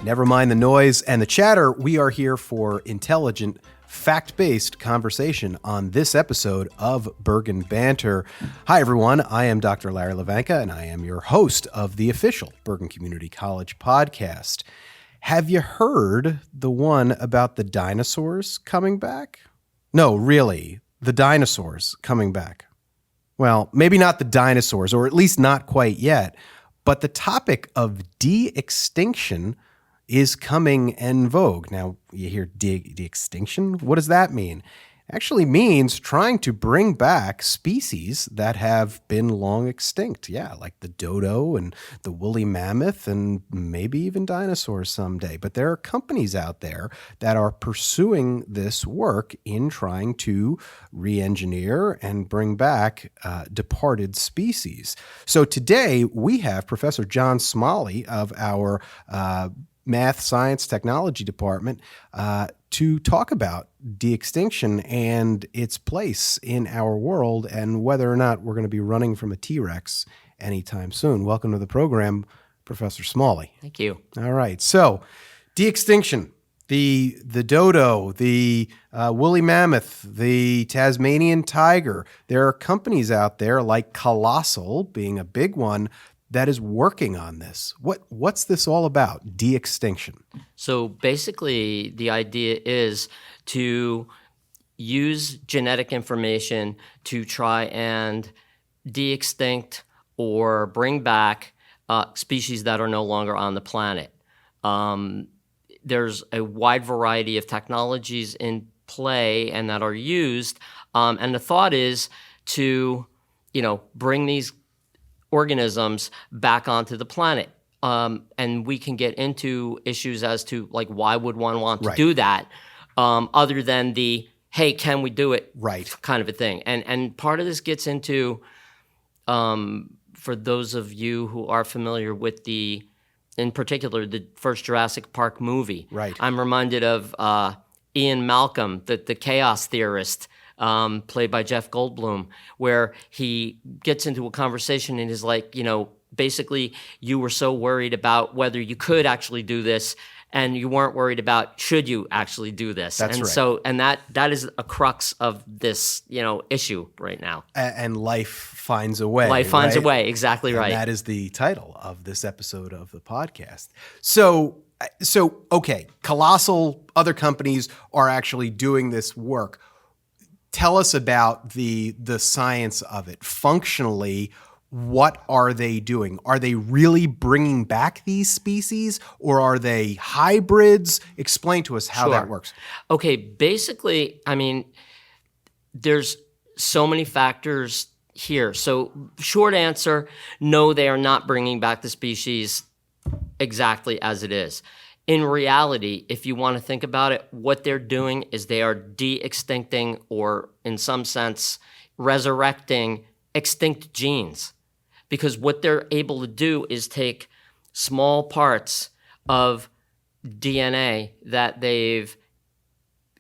Never mind the noise and the chatter. We are here for intelligent, fact-based conversation on this episode of Bergen Banter. Hi, everyone. I am Dr. Larry Levanka, and I am your host of the official Bergen Community College podcast. Have you heard the one about the dinosaurs coming back? No, really, the dinosaurs coming back. Well, maybe not the dinosaurs, or at least not quite yet, but the topic of de-extinction is coming en vogue. Now, you hear de-extinction? What does that mean? It actually means trying to bring back species that have been long extinct. Yeah, like the dodo and the woolly mammoth and maybe even dinosaurs someday. But there are companies out there that are pursuing this work in trying to re-engineer and bring back departed species. So today we have Professor John Smalley of our Math, Science, Technology Department to talk about de-extinction and its place in our world and whether or not we're going to be running from a T-Rex anytime soon. Welcome to the program, Professor Smalley. Thank you. All right. So, de-extinction, the dodo, the woolly mammoth, the Tasmanian tiger. There are companies out there like Colossal being a big one that is working on this. What's this all about, de-extinction? So basically, the idea is to use genetic information to try and de-extinct or bring back species that are no longer on the planet. There's a wide variety of technologies in play and that are used, and the thought is to, bring these organisms back onto the planet. And we can get into issues as to why would one want to do that other than the, hey, can we do it kind of a thing. And part of this gets into, for those of you who are familiar with in particular, the first Jurassic Park movie. Right. I'm reminded of Ian Malcolm, the chaos theorist, played by Jeff Goldblum, where he gets into a conversation and is like, basically you were so worried about whether you could actually do this and you weren't worried about should you actually do this. That's right. So, and that is a crux of this, issue right now. And life finds a way. Life finds a way, exactly right. And that is the title of this episode of the podcast. So okay, Colossal, other companies are actually doing this work. Tell us about the science of it. Functionally, what are they doing? Are they really bringing back these species, or are they hybrids? Explain to us how that works. Okay, basically, there's so many factors here. So short answer, no, they are not bringing back the species exactly as it is. In reality, if you want to think about it, what they're doing is they are de-extincting, or in some sense, resurrecting extinct genes. Because what they're able to do is take small parts of DNA that they've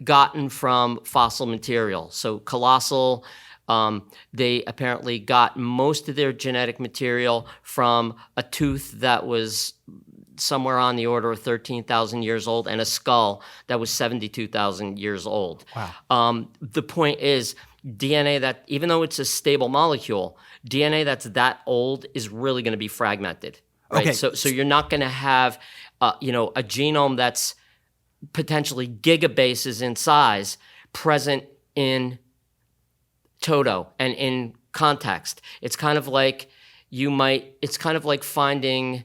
gotten from fossil material. So Colossal, they apparently got most of their genetic material from a tooth that was somewhere on the order of 13,000 years old and a skull that was 72,000 years old. Wow. The point is, DNA that, even though it's a stable molecule, DNA that's that old is really going to be fragmented. Right? Okay. So you're not going to have, a genome that's potentially gigabases in size present in toto and in context. It's kind of like finding,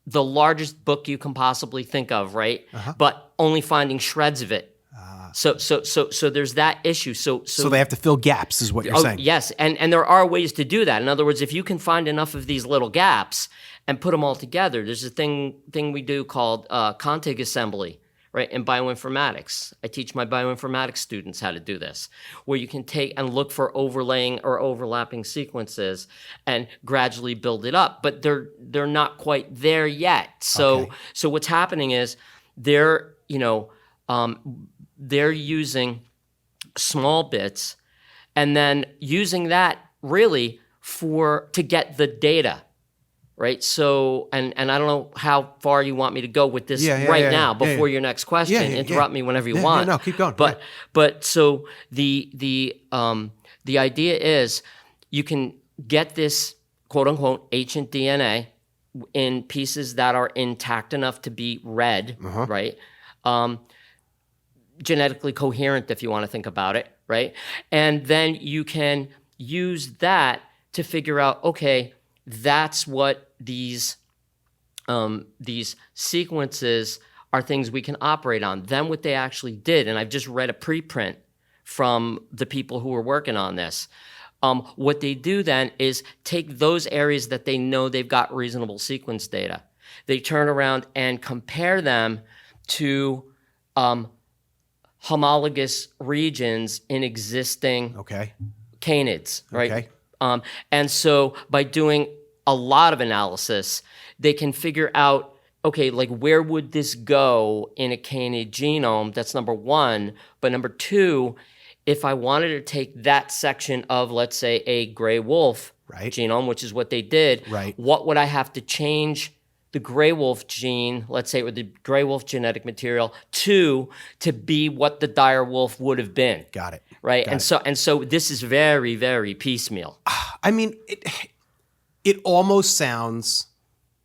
the largest book you can possibly think of, right? Uh-huh. But only finding shreds of it. So there's that issue. So they have to fill gaps, is what you're saying. Yes, and there are ways to do that. In other words, if you can find enough of these little gaps and put them all together, there's a thing we do called contig assembly, right? In bioinformatics, I teach my bioinformatics students how to do this, where you can take and look for overlaying or overlapping sequences and gradually build it up. But they're not quite there yet. So what's happening is they're using small bits and then using that really to get the data, right? So, and I don't know how far you want me to go with this now before your next question. Interrupt me whenever you want. No, keep going. But so the idea is you can get this quote unquote ancient DNA in pieces that are intact enough to be read, right? Genetically coherent, if you want to think about it, right? And then you can use that to figure out, okay, that's what these sequences are things we can operate on. Then what they actually did, and I've just read a preprint from the people who were working on this. What they do then is take those areas that they know they've got reasonable sequence data. They turn around and compare them to homologous regions in existing canids, right? And so by doing a lot of analysis, they can figure out, okay, like where would this go in a canid genome? That's number one. But number two, if I wanted to take that section of, let's say, a gray wolf genome, which is what they did, what would I have to change the gray wolf gene, let's say, or the gray wolf genetic material, to be what the dire wolf would have been? Got it. Right? And so this is very, very piecemeal. I mean, it almost sounds...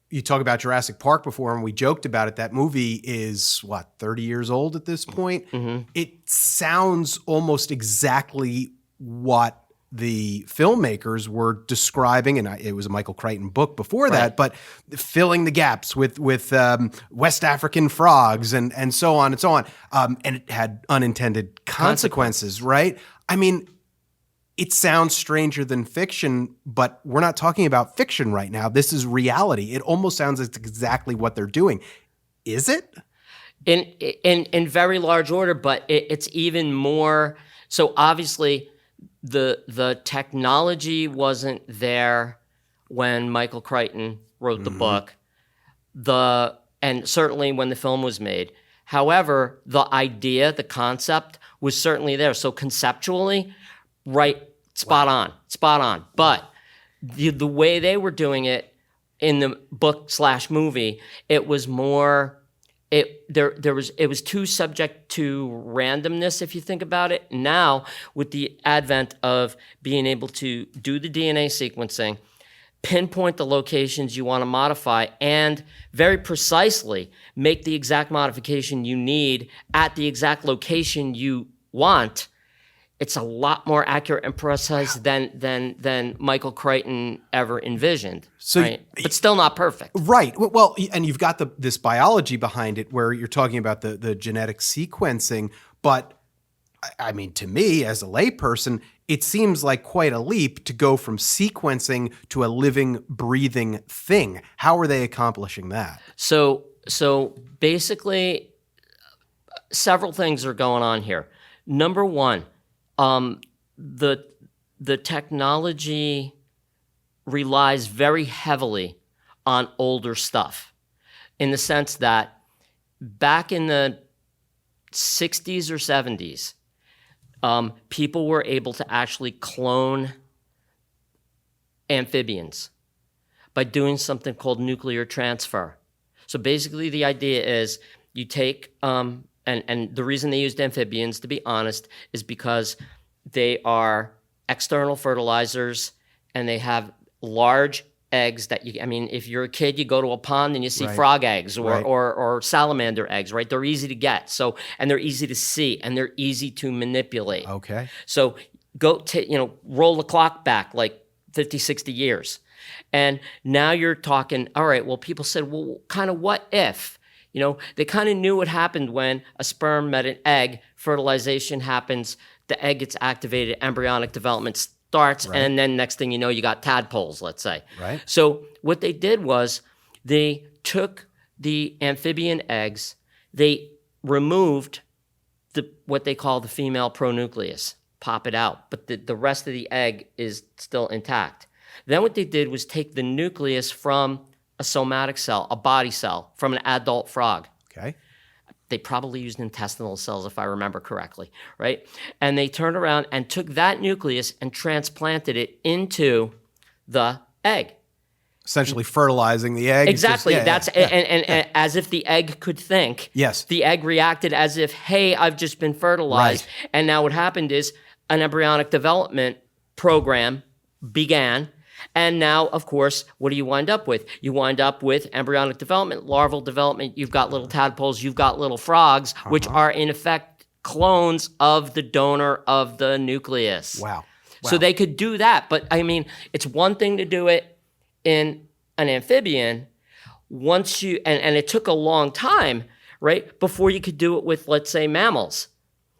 You talk about Jurassic Park before, and we joked about it. That movie is, 30 years old at this point? It sounds almost exactly what the filmmakers were describing, and it was a Michael Crichton book before that, but filling the gaps with West African frogs and so on and so on. And it had unintended consequences, right? I mean, it sounds stranger than fiction, but we're not talking about fiction right now. This is reality. It almost sounds like it's exactly what they're doing. Is it? In very large order, but it's even more. So obviously, the technology wasn't there when Michael Crichton wrote the book, and certainly when the film was made. However, the idea, the concept was certainly there. So conceptually, spot on. But the way they were doing it in the book/movie, it was more. It was too subject to randomness if you think about it. Now, with the advent of being able to do the DNA sequencing, pinpoint the locations you want to modify, and very precisely make the exact modification you need at the exact location you want, it's a lot more accurate and precise than Michael Crichton ever envisioned. So, but still not perfect. Right. Well, and you've got this biology behind it where you're talking about the genetic sequencing. But I mean, to me, as a layperson, it seems like quite a leap to go from sequencing to a living, breathing thing. How are they accomplishing that? So basically, several things are going on here. Number one, the technology relies very heavily on older stuff, in the sense that back in the 60s or 70s, people were able to actually clone amphibians by doing something called nuclear transfer. So basically the idea is you take and the reason they used amphibians, to be honest, is because they are external fertilizers and they have large eggs that if you're a kid, you go to a pond and you see frog eggs or salamander eggs, right? They're easy to get. So, and they're easy to see and they're easy to manipulate. Okay. So roll the clock back like 50, 60 years. And now you're talking, all right, well, people said, well, kind of what if? They kind of knew what happened when a sperm met an egg, fertilization happens, the egg gets activated, embryonic development starts, and then next thing you know, you got tadpoles, let's say. Right. So what they did was they took the amphibian eggs, they removed what they call the female pronucleus, pop it out, but the rest of the egg is still intact. Then what they did was take the nucleus from a somatic cell, a body cell, from an adult frog. Okay. They probably used intestinal cells, if I remember correctly, right? And they turned around and took that nucleus and transplanted it into the egg. essentially fertilizing the egg. Exactly. And as if the egg could think. Yes. The egg reacted as if, hey, I've just been fertilized. Right. And now what happened is an embryonic development program began. And now, of course, what do you wind up with? You wind up with embryonic development, larval development. You've got little tadpoles, you've got little frogs, which are in effect clones of the donor of the nucleus. Wow. So they could do that. But I mean, it's one thing to do it in an amphibian. Once you, and it took a long time, right, before you could do it with, let's say, mammals.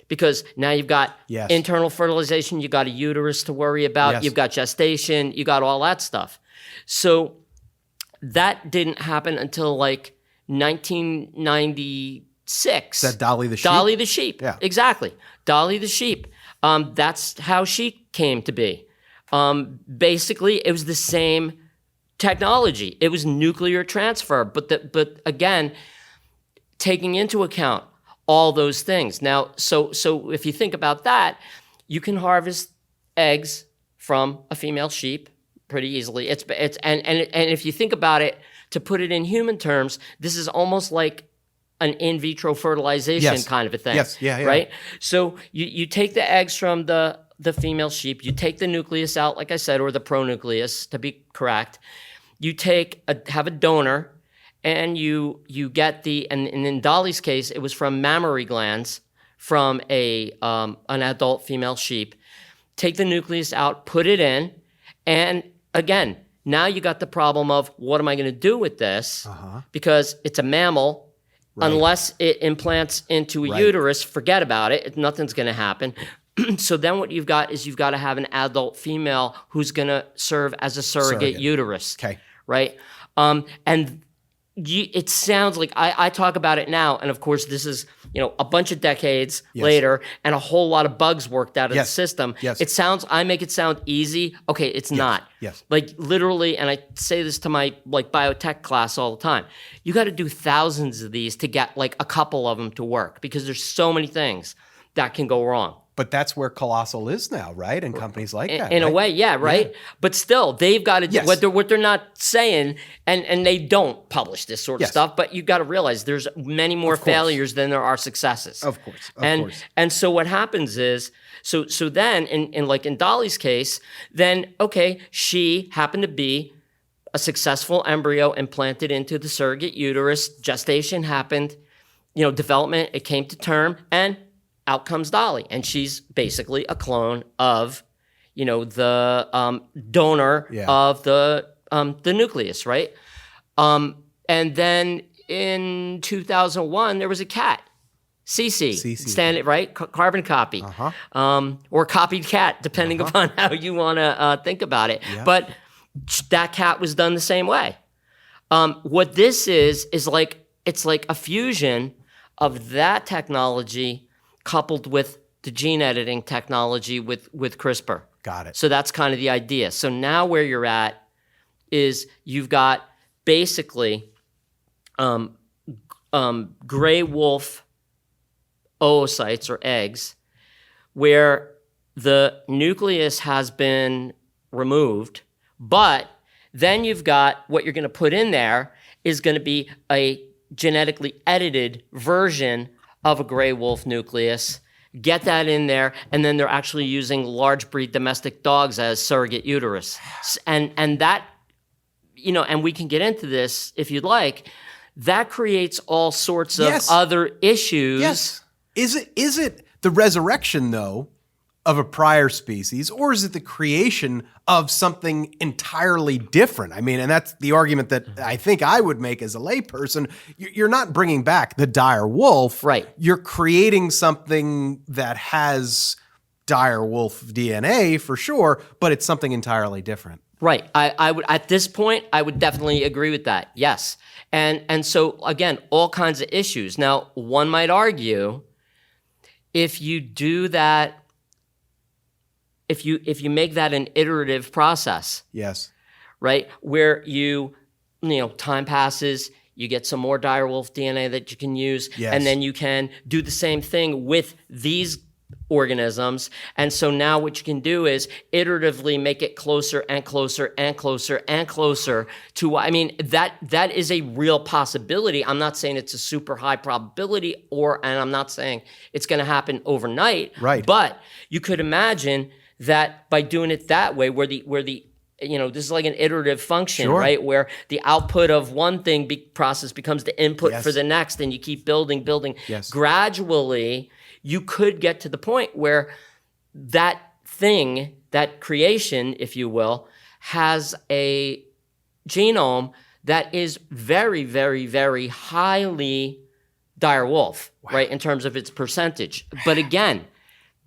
Because now you've got internal fertilization, you've got a uterus to worry about, you've got gestation, you got all that stuff. So that didn't happen until like 1996. Is that Dolly the sheep? Dolly the sheep, yeah. Exactly. Dolly the sheep. That's how she came to be. Basically, it was the same technology. It was nuclear transfer, but again, taking into account all those things. Now, so if you think about that, you can harvest eggs from a female sheep pretty easily. And if you think about it, to put it in human terms, this is almost like an in vitro fertilization kind of a thing. Yes, yeah. Right? So you take the eggs from the female sheep, you take the nucleus out, like I said, or the pronucleus to be correct. You have a donor, and you get and in Dolly's case, it was from mammary glands from an adult female sheep. Take the nucleus out, put it in, and again, now you got the problem of what am I going to do with this? Because it's a mammal. Right. Unless it implants into a uterus, forget about it. Nothing's going to happen. So then what you've got is you've got to have an adult female who's going to serve as a surrogate uterus. Okay. Right? It sounds like I talk about it now, and of course this is a bunch of decades later, and a whole lot of bugs worked out of the system. Yes. I make it sound easy. Okay, it's not. Yes. Like literally, and I say this to my biotech class all the time. You got to do thousands of these to get like a couple of them to work because there's so many things that can go wrong. But that's where Colossal is now, right? And companies like that. In a way, right? Yeah. But still, they've got to do what they're not saying, and they don't publish this sort of stuff, but you've got to realize there's many more failures than there are successes. Of course. And so what happens is, so then, in Dolly's case, then, okay, she happened to be a successful embryo implanted into the surrogate uterus, gestation happened, development, it came to term, and out comes Dolly, and she's basically a clone of, the donor of the nucleus, right? And then in 2001, there was a cat, Cece. Standard, right? Carbon copy, or copied cat, depending upon how you want to think about it. Yeah. But that cat was done the same way. What this is like, it's like a fusion of that technology coupled with the gene editing technology with CRISPR. Got it. So that's kind of the idea. So now where you're at is you've got basically gray wolf oocytes or eggs where the nucleus has been removed, but then you've got what you're going to put in there is going to be a genetically edited version of a gray wolf nucleus, get that in there, and then they're actually using large breed domestic dogs as surrogate uterus. And that, and we can get into this if you'd like, that creates all sorts of other issues. Yes. Is it the resurrection, though, of a prior species, or is it the creation of something entirely different? I mean, and that's the argument that I think I would make as a layperson. You're not bringing back the dire wolf. Right. You're creating something that has dire wolf DNA for sure, but it's something entirely different. Right. I would, at this point, I would definitely agree with that. Yes. And so again, all kinds of issues. Now, one might argue if you do that, if you make that an iterative process. Yes. Right? Where time passes, you get some more direwolf DNA that you can use, and then you can do the same thing with these organisms. And so now what you can do is iteratively make it closer and closer and closer and closer to, I mean, that is a real possibility. I'm not saying it's a super high probability, and I'm not saying it's going to happen overnight. Right. But you could imagine that by doing it that way, where the this is like an iterative function, Sure. right? Where the output of one thing process becomes the input Yes. for the next, and you keep building. Yes. Gradually, you could get to the point where that thing, that creation, if you will, has a genome that is very, very, very highly dire wolf, right, in terms of its percentage. But again,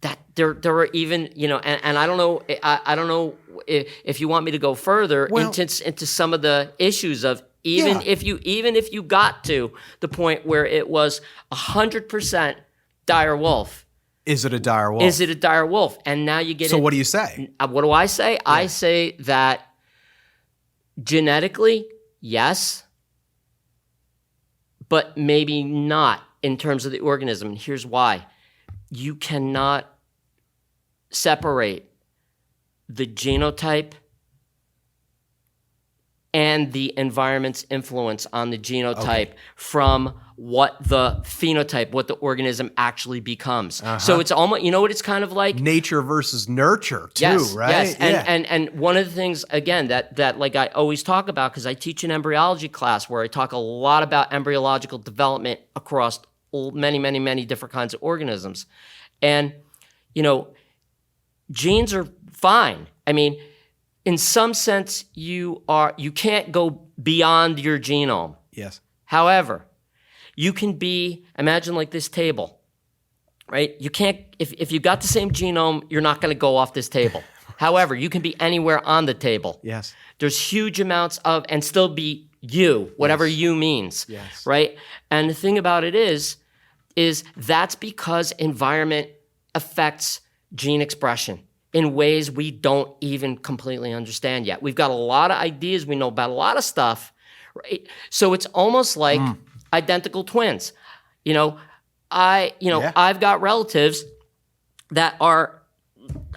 that there are even, and I don't know if you want me to go further into some of the issues of if you got to the point where it was 100% dire wolf. Is it a dire wolf? Is it a dire wolf? And now you get So what do you say? What do I say? Yeah. I say that genetically, yes, but maybe not in terms of the organism. And here's why. You cannot separate the genotype and the environment's influence on the genotype from what the phenotype, what the organism actually becomes. So it's almost, what it's kind of like? Nature versus nurture too, yes, right? Yes, and one of the things, again, that like I always talk about, because I teach an embryology class where I talk a lot about embryological development across many, many, many different kinds of organisms. And, genes are fine. I mean, in some sense, you can't go beyond your genome. Yes. However, you can imagine like this table, right? You can't, if you got the same genome, you're not going to go off this table. However, you can be anywhere on the table. Yes. There's huge amounts of, and still be you, whatever you means, yes. Right? And the thing about it is that's because environment affects gene expression in ways we don't even completely understand yet. We've got a lot of ideas. We know about a lot of stuff, right? So it's almost like identical twins. I've got relatives that are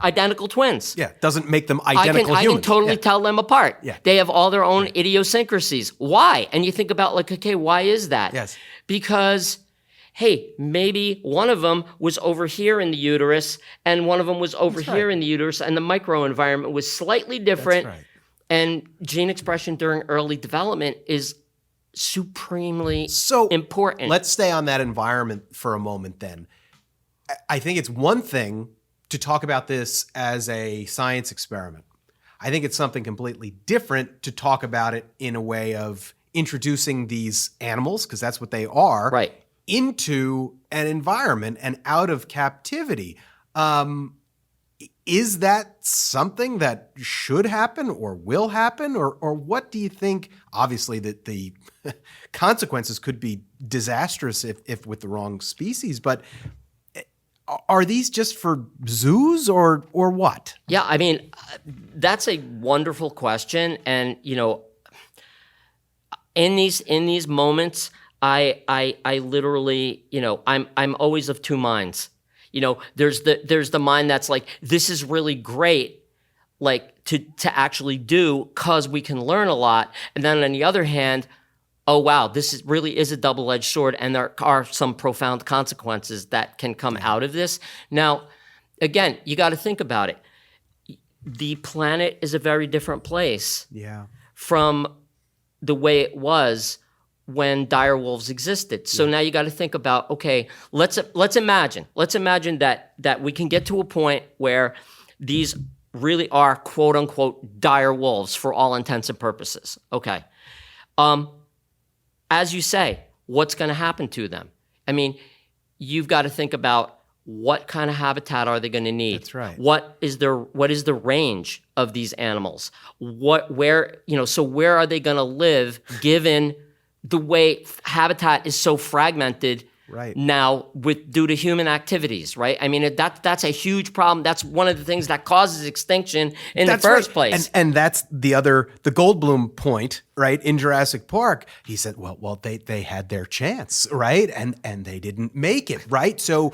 identical twins. Yeah, doesn't make them identical I humans. can totally tell them apart. Yeah. They have all their own idiosyncrasies. Why? And you think about why is that? Yes. Because, hey, maybe one of them was over here in the uterus and one of them was over here in the uterus, and the microenvironment was slightly different. That's right. And gene expression during early development is supremely important. Let's stay on that environment for a moment then. I think it's one thing to talk about this as a science experiment. I think it's something completely different to talk about it in a way of introducing these animals, because that's what they are, right, into an environment and out of captivity. Is that something that should happen or will happen? Or what do you think? Obviously, that the consequences could be disastrous if with the wrong species, but are these just for zoos or what? Yeah, I mean, that's a wonderful question. And, in these moments, I literally, I'm always of two minds. There's the mind that's like, this is really great, like to actually do, because we can learn a lot. And then on the other hand, oh wow, this really is a double-edged sword, and there are some profound consequences that can come out of this. Now, again, you got to think about it. The planet is a very different place from the way it was when dire wolves existed. So now you got to think about, okay, let's imagine that we can get to a point where these really are quote unquote dire wolves for all intents and purposes. Okay. As you say, what's going to happen to them? I mean, you've got to think about what kind of habitat are they going to need? That's right. What is the range of these animals? Where are they going to live given the way habitat is so fragmented now due to human activities, right? I mean, that's a huge problem. That's one of the things that causes extinction in the first place. And that's the Goldblum point, right? In Jurassic Park, he said, well, they had their chance, right? And they didn't make it, right? So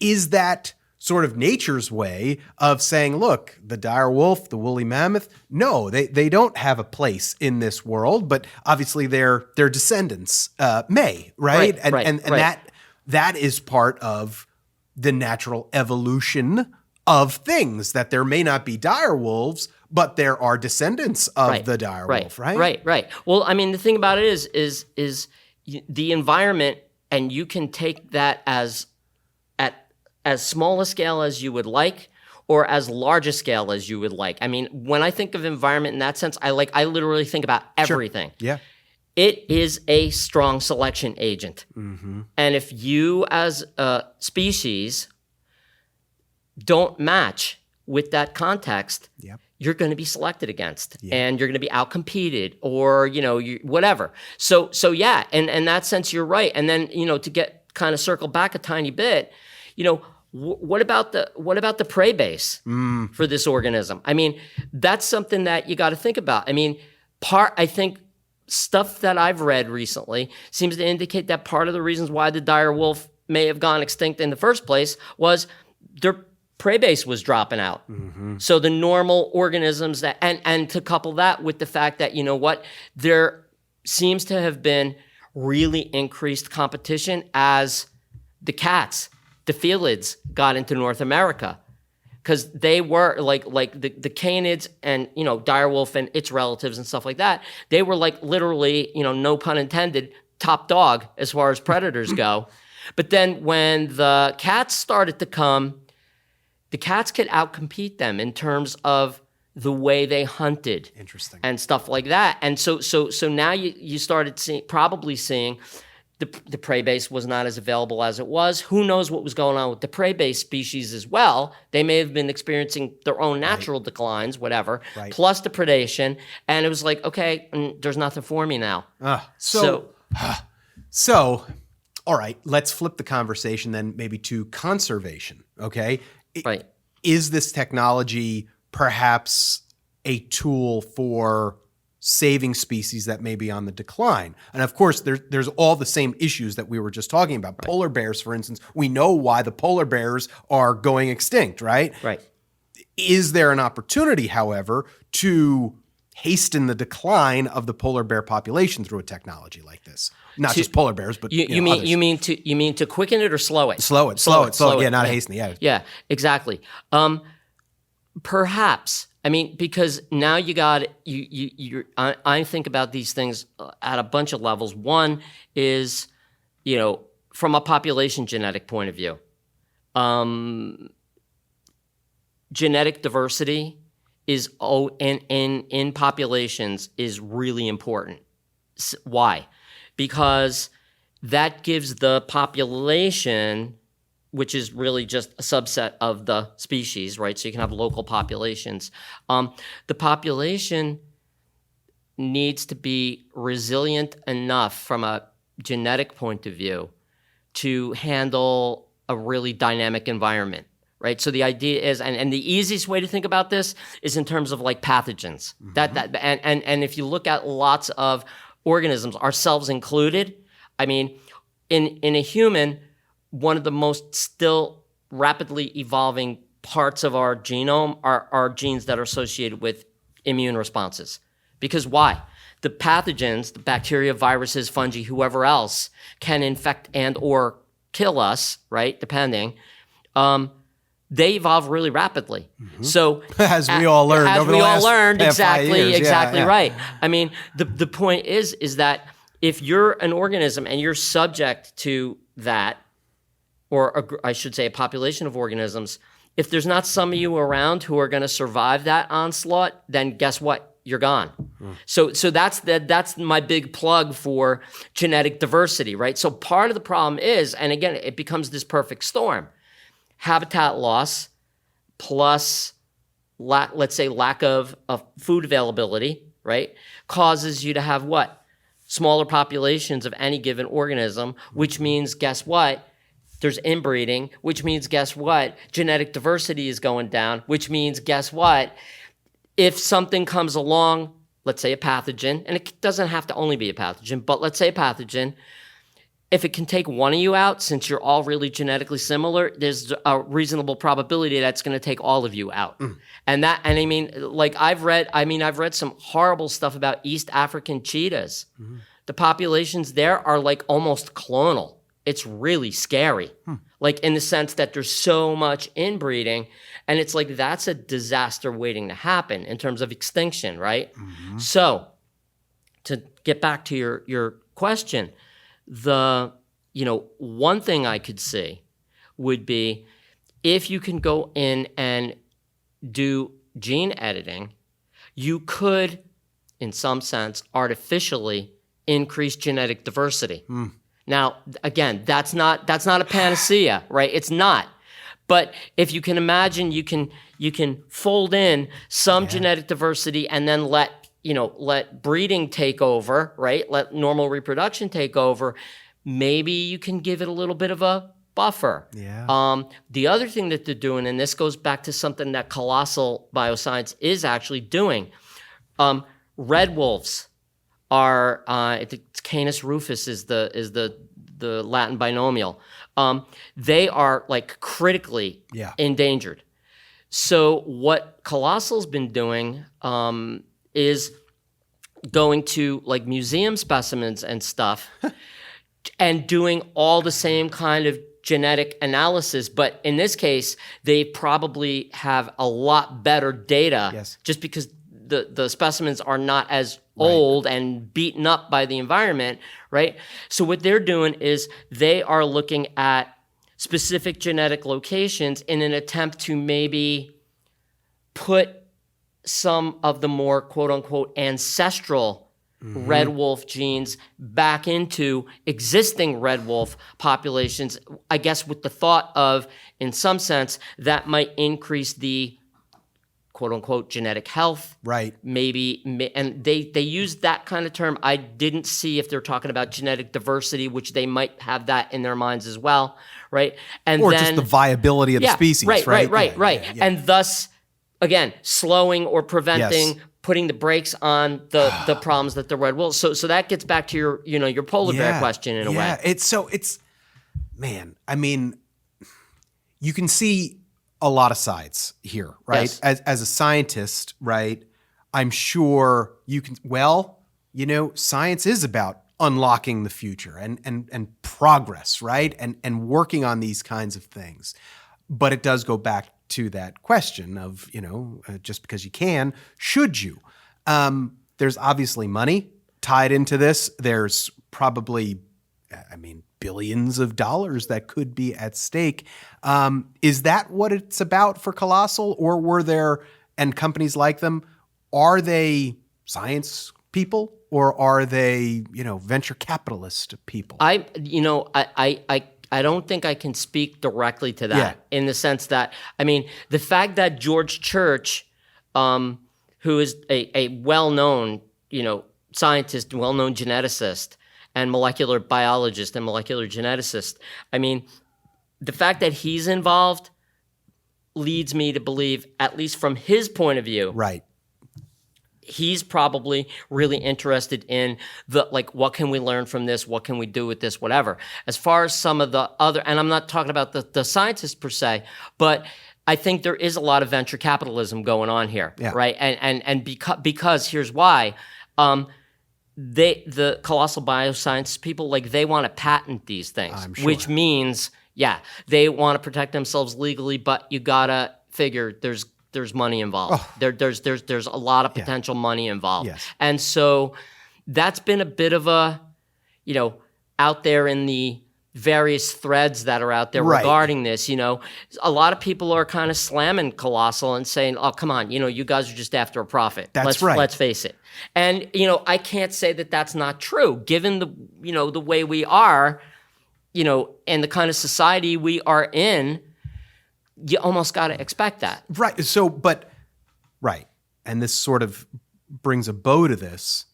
is that sort of nature's way of saying, look, the dire wolf, the woolly mammoth, no, they don't have a place in this world, but obviously their descendants may, right? And that is part of the natural evolution of things, that there may not be dire wolves, but there are descendants of the dire wolf, right? Right. Well, I mean, the thing about it is the environment, and you can take that as small a scale as you would like, or as large a scale as you would like. I mean, when I think of environment in that sense, I literally think about everything. Sure. Yeah. It is a strong selection agent. Mm-hmm. And if you as a species don't match with that context, you're going to be selected against, and you're going to be outcompeted, or, whatever. So yeah, and in that sense, you're right. And then, to get kind of circle back a tiny bit, what about the prey base for this organism? I mean, that's something that you got to think about. I mean, I think stuff that I've read recently seems to indicate that part of the reasons why the dire wolf may have gone extinct in the first place was their prey base was dropping out. Mm-hmm. So the normal organisms that, and to couple that with the fact that, there seems to have been really increased competition as the cats, the felids, got into North America, because they were like the canids and, dire wolf and its relatives and stuff like that. They were like literally, no pun intended, top dog as far as predators go. But then when the cats started to come, the cats could outcompete them in terms of the way they hunted. Interesting. And stuff like that. And so now you started probably seeing the prey base was not as available as it was. Who knows what was going on with the prey-based species as well? They may have been experiencing their own natural declines, whatever, plus the predation. And it was like, okay, there's nothing for me now. So, all right, let's flip the conversation then maybe to conservation, okay? Right. Is this technology perhaps a tool for saving species that may be on the decline? And of course, there's all the same issues that we were just talking about. Right. Polar bears, for instance, we know why the polar bears are going extinct, right? Right. Is there an opportunity, however, to hasten the decline of the polar bear population through a technology like this? Not just polar bears, but you mean to quicken it or slow it? Slow it. Yeah, not hasten. Yeah, exactly. Perhaps. I mean, because now you got I think about these things at a bunch of levels. One is, from a population genetic point of view, genetic diversity is in populations is really important. Why? Because that gives the population, which is really just a subset of the species, right? So you can have local populations. The population needs to be resilient enough from a genetic point of view to handle a really dynamic environment, right? So the idea is, and the easiest way to think about this is in terms of like pathogens. Mm-hmm. And if you look at lots of organisms, ourselves included, I mean, in a human, one of the most still rapidly evolving parts of our genome are genes that are associated with immune responses. Because why? The pathogens, the bacteria, viruses, fungi, whoever else, can infect and or kill us, right? Depending. They evolve really rapidly. Mm-hmm. So as we all learned, exactly right. I mean, the point is that if you're an organism and you're subject to that, or I should say a population of organisms, if there's not some of you around who are going to survive that onslaught, then guess what? You're gone. So that's my big plug for genetic diversity, right? So part of the problem is, and again, it becomes this perfect storm. Habitat loss plus, let's say, lack of food availability, right, causes you to have what? Smaller populations of any given organism, which means, guess what? There's inbreeding, which means, guess what? Genetic diversity is going down, which means, guess what? If something comes along, let's say a pathogen, and it doesn't have to only be a pathogen, but let's say a pathogen, if it can take one of you out, since you're all really genetically similar, there's a reasonable probability that's going to take all of you out. And I mean, like I've read some horrible stuff about East African cheetahs. The populations there are like almost clonal. It's really scary. Like in the sense that there's so much inbreeding, and it's like that's a disaster waiting to happen in terms of extinction, right? So to get back to your question, one thing I could see would be if you can go in and do gene editing, you could, in some sense, artificially increase genetic diversity. Now, again, that's not a panacea, right? It's not. But if you can imagine, you can fold in some genetic diversity and then let breeding take over, right? Let normal reproduction take over. Maybe you can give it a little bit of a buffer. The other thing that they're doing, and this goes back to something that Colossal Bioscience is actually doing, red wolves are, I think Canis rufus is the Latin binomial. They are like critically endangered. So what Colossal's been doing is going to like museum specimens and stuff and doing all the same kind of genetic analysis, but in this case, they probably have a lot better data just because the specimens are not as old and beaten up by the environment, right? So what they're doing is they are looking at specific genetic locations in an attempt to maybe put some of the more quote-unquote ancestral red wolf genes back into existing red wolf populations, I guess with the thought of, in some sense, that might increase the quote-unquote genetic health. Right. Maybe, and they use that kind of term. I didn't see if they're talking about genetic diversity, which they might have that in their minds as well, right? And or then, just the viability of the species, right? Right. And thus, again, slowing or preventing, putting the brakes on the problems that the red wolves. So that gets back to your polar bear question in a way. It's man, I mean, you can see a lot of sides here, right? Yes. As a scientist, right? I'm sure you can, science is about unlocking the future and progress, right? And working on these kinds of things. But it does go back to that question of, just because you can, should you? There's obviously money tied into this. There's probably, billions of dollars that could be at stake. Is that what it's about for Colossal, or were there, and companies like them, are they science people or are they, venture capitalist people? I don't think I can speak directly to that in the sense that, the fact that George Church, who is a well-known, scientist, well-known geneticist and molecular biologist and molecular geneticist, the fact that he's involved leads me to believe, at least from his point of view, right, he's probably really interested in what can we learn from this? What can we do with this? Whatever. As far as some of the other, and I'm not talking about the scientists per se, but I think there is a lot of venture capitalism going on here, right? And because here's why. The Colossal Bioscience people, they want to patent these things, I'm sure. Which means, they want to protect themselves legally, but you gotta figure there's money involved. There's a lot of potential money involved. Yes. And so that's been a bit of a, out there in the various threads that are out there regarding this, a lot of people are kind of slamming Colossal and saying, oh, come on, you guys are just after a profit. Let's face it. And, I can't say that that's not true, given the way we are, and the kind of society we are in. You almost got to expect that. Right. So, right. And this sort of brings a bow to this.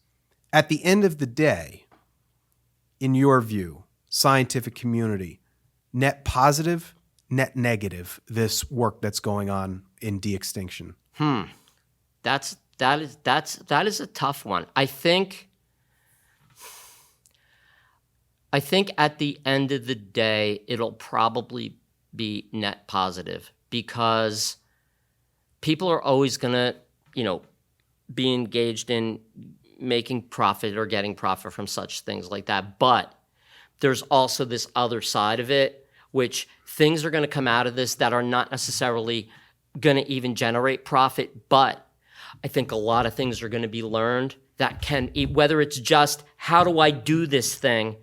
At the end of the day, in your view, scientific community, net positive, net negative, this work that's going on in de-extinction? That is a tough one. I think I think at the end of the day, it'll probably be net positive because people are always going to, be engaged in making profit or getting profit from such things like that. But there's also this other side of it, which things are going to come out of this that are not necessarily going to even generate profit. But I think a lot of things are going to be learned that can, whether it's just how do I do this thing,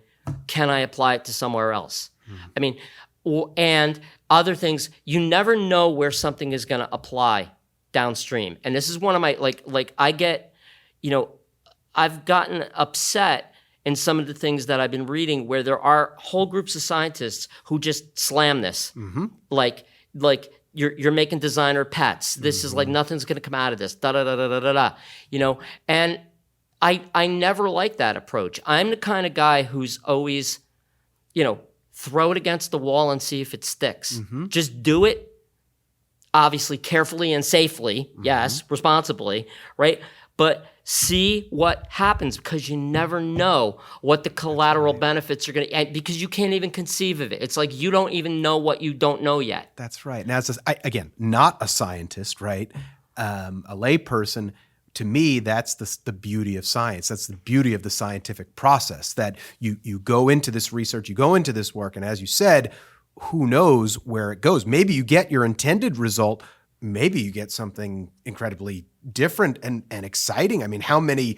can I apply it to somewhere else? I mean, and other things, you never know where something is going to apply downstream. And this is one of my, like I get, I've gotten upset in some of the things that I've been reading where there are whole groups of scientists who just slam this. Like you're making designer pets. This is like nothing's going to come out of this. Da da da da da da. And I never like that approach. I'm the kind of guy who's always, throw it against the wall and see if it sticks. Just do it. Obviously, carefully and safely, yes, responsibly, right? But see what happens because you never know what the collateral benefits are going to, because you can't even conceive of it. It's like you don't even know what you don't know yet. That's right. Now, again, not a scientist, right? A layperson. To me, that's the beauty of science. That's the beauty of the scientific process, that you go into this research, you go into this work, and as you said, who knows where it goes? Maybe you get your intended result. Maybe you get something incredibly different and exciting. I mean, how many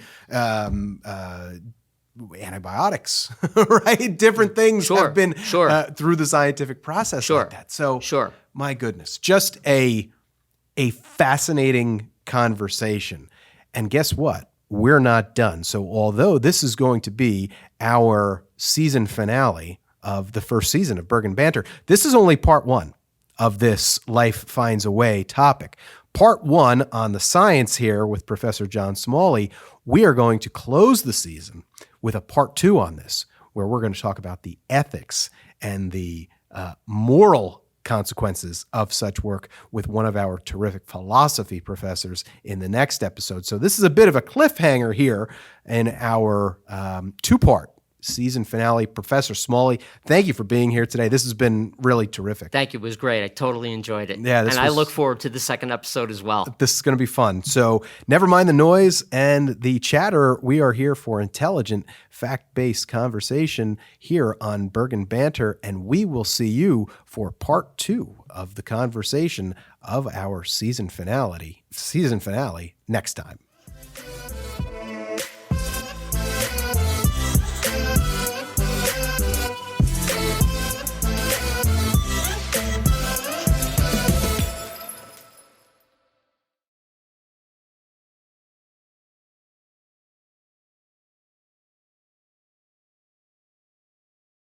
antibiotics, right? Different things have been through the scientific process like that. So, my goodness, just a fascinating conversation. And guess what? We're not done. So although this is going to be our season finale of the first season of Bergen Banter, this is only part one of this Life Finds a Way topic. Part one on the science here with Professor John Smalley. We are going to close the season with a part two on this, where we're going to talk about the ethics and the moral consequences of such work with one of our terrific philosophy professors in the next episode. So this is a bit of a cliffhanger here in our two-part season finale. Professor Smalley, thank you for being here today. This has been really terrific. Thank you. It was great. I totally enjoyed it. Yeah, I look forward to the second episode as well. This is going to be fun. So never mind the noise and the chatter. We are here for intelligent, fact-based conversation here on Bergen Banter, and we will see you for part two of the conversation of our season finale next time.